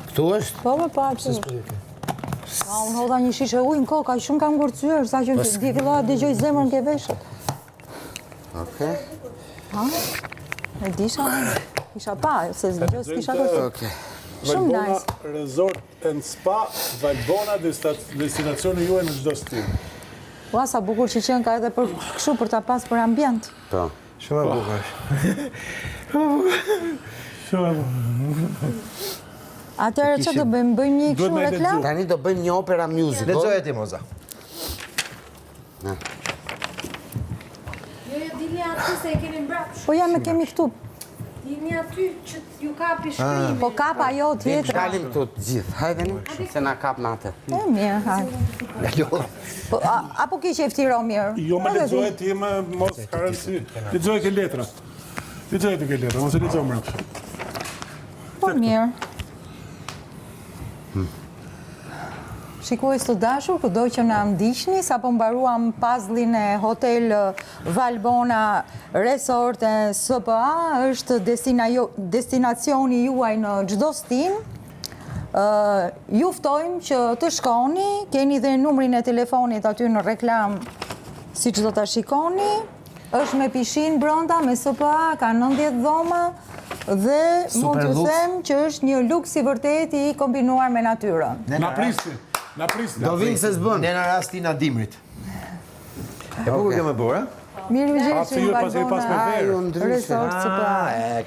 Këtu është? Po, po, aty. Unë hodha një shishe ujë në kokë, shumë kam ngurcyer, sa që di fillova dëgjoj zemrën ke veshët. Okej. Ha? E disha, isha pa, se dëgjoj s'kisha kërë. Okej. Shumë Valbona nice. Resort and Spa, Valbona destinacioni juaj në çdo stil. Ua, sa bukur që qenë ka edhe për kështu për ta pas për ambient. Po. Shumë e bukur. Atëherë që do bëjmë një kështu reklam? Tani do bëjmë një opera musical. Lexoje ti, Moza. Jo, dini aty se e keni mbrapsht. Po ja me kemi këtu. Dini aty që ju kapi shkrimi. Po kapa jo tjetra. Shkalim këtu të gjithë. Hajde ne, se na kap natë. E mirë, hajde. Po, apo ki që e ftiro mirë? Jo me lexoje ti më mos ka rëndësi. Lexoje ke letra. Lexoje ti ke letra, mos e lexo mbrapsht. Po mirë. Shikues të dashur, kudo që na ndiqni, sapo mbaruam puzzlin e Hotel Valbona Resort and SPA, është destinacioni juaj në çdo stin. Ju ftojmë që të shkoni, keni dhe numrin e telefonit aty në reklam, siç do ta shikoni. Është me pishin brenda, me SPA, ka 90 dhoma dhe mund t'ju them që është një luks i vërtet i kombinuar me natyrën. Na prisni. Na prisni. Do vinë se s'bën. Ne në rastin Dimrit. E bukur kjo me bora? Mirë Atë ju pas me verë. Resort SPA.